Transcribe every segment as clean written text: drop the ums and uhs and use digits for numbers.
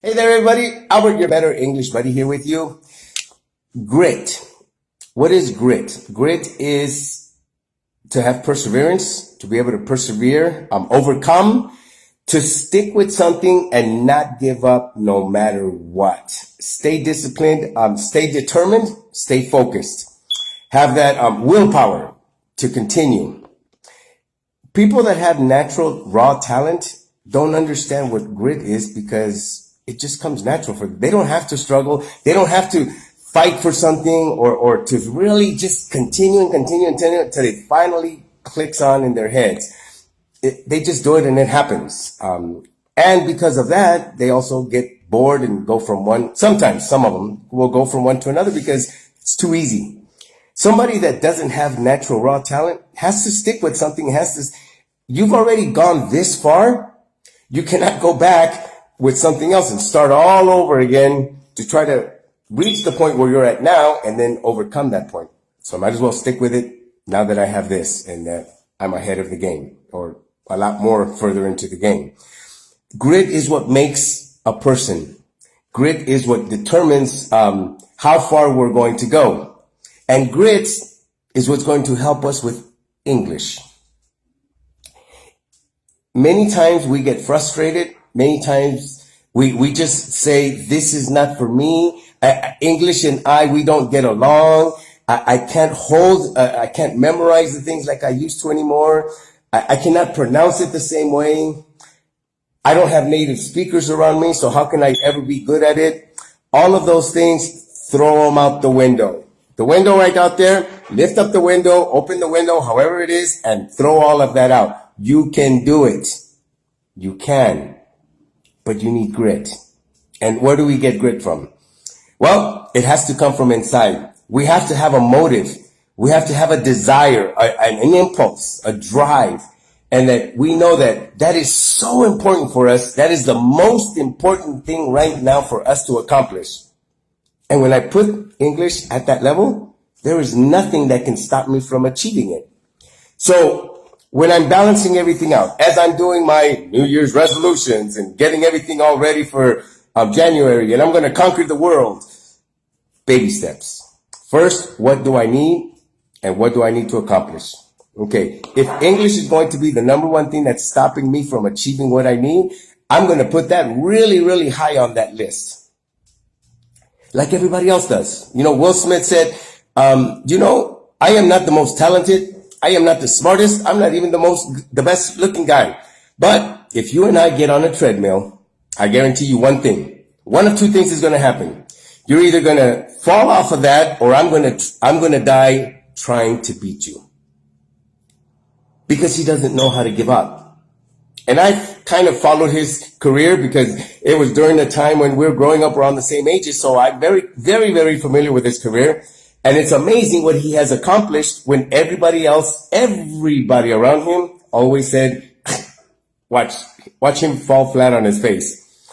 Hey there, everybody. Albert, your better English buddy here with you. Grit. What is grit? Grit is to have perseverance, to be able to persevere, overcome, to stick with something and not give up no matter what. Stay disciplined, stay determined, stay focused. Have that willpower to continue. People that have natural raw talent don't understand what grit is because it just comes natural for them. They don't have to struggle. They don't have to fight for something or to really just continue until it finally clicks on in their heads. They just do it and it happens. And because of that, they also get bored and go from one. Sometimes some of them will go from one to another because it's too easy. Somebody that doesn't have natural raw talent has to stick with something, you've already gone this far. You cannot go back with something else and start all over again to try to reach the point where you're at now and then overcome that point. So I might as well stick with it now that I have this and that I'm ahead of the game or a lot more further into the game. Grit is what makes a person. Grit is what determines how far we're going to go. And grit is what's going to help us with English. Many times we get frustrated. Many times we just say, this is not for me. English and we don't get along. I can't memorize the things like I used to anymore. I cannot pronounce it the same way. I don't have native speakers around me, so how can I ever be good at it? All of those things, throw them out the window. The window right out there, lift up the window, open the window, however it is, and throw all of that out. You can do it. You can. But you need grit. And where do we get grit from? Well, it has to come from inside. We have to have a motive. We have to have a desire, an impulse, a drive. And that we know that is so important for us. That is the most important thing right now for us to accomplish. And when I put English at that level, there is nothing that can stop me from achieving it. So when I'm balancing everything out, as I'm doing my New Year's resolutions and getting everything all ready for January, and I'm going to conquer the world, baby steps. First, what do I need and what do I need to accomplish? Okay, if English is going to be the number one thing that's stopping me from achieving what I need, I'm going to put that really, really high on that list. Like everybody else does. You know, Will Smith said, I am not the most talented. I am not the smartest. I'm not even the best looking guy. But if you and I get on a treadmill, I guarantee you one thing. One of two things is going to happen. You're either going to fall off of that or I'm going to die trying to beat you. Because he doesn't know how to give up. And I kind of followed his career because it was during the time when we were growing up around the same ages. So I'm very, very, very familiar with his career. And it's amazing what he has accomplished when everybody around him always said, watch him fall flat on his face.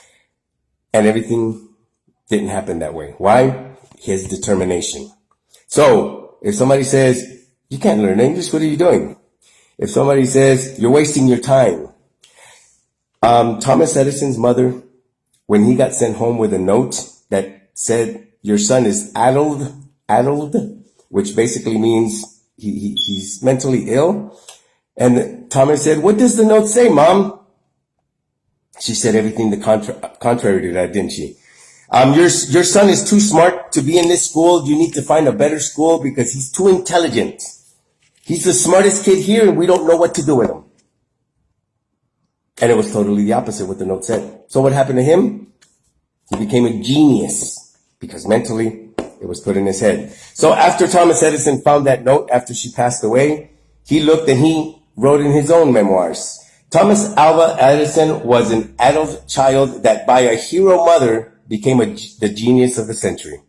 And everything didn't happen that way. Why? His determination. So if somebody says, you can't learn English, what are you doing? If somebody says, you're wasting your time. Thomas Edison's mother, when he got sent home with a note that said, your son is addled, which basically means he's mentally ill. And Thomas said, what does the note say, Mom? She said everything the contrary to that, didn't she? Your son is too smart to be in this school. You need to find a better school because he's too intelligent. He's the smartest kid here and we don't know what to do with him. And it was totally the opposite what the note said. So what happened to him? He became a genius because mentally it was put in his head. So after Thomas Edison found that note, after she passed away, he looked and he wrote in his own memoirs. Thomas Alva Edison was an adult child that by a hero mother became the genius of the century.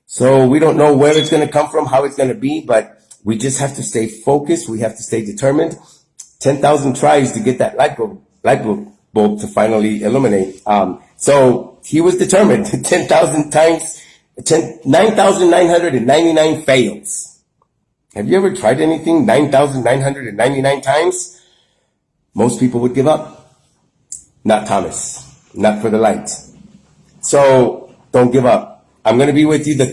So we don't know where it's going to come from, how it's going to be, but we just have to stay focused. We have to stay determined. 10,000 tries to get that light bulb to finally illuminate. So he was determined. 10,000 times. 9,999 fails. Have you ever tried anything 9,999 times? Most people would give up. Not Thomas. Not for the light. So don't give up. I'm going to be with you the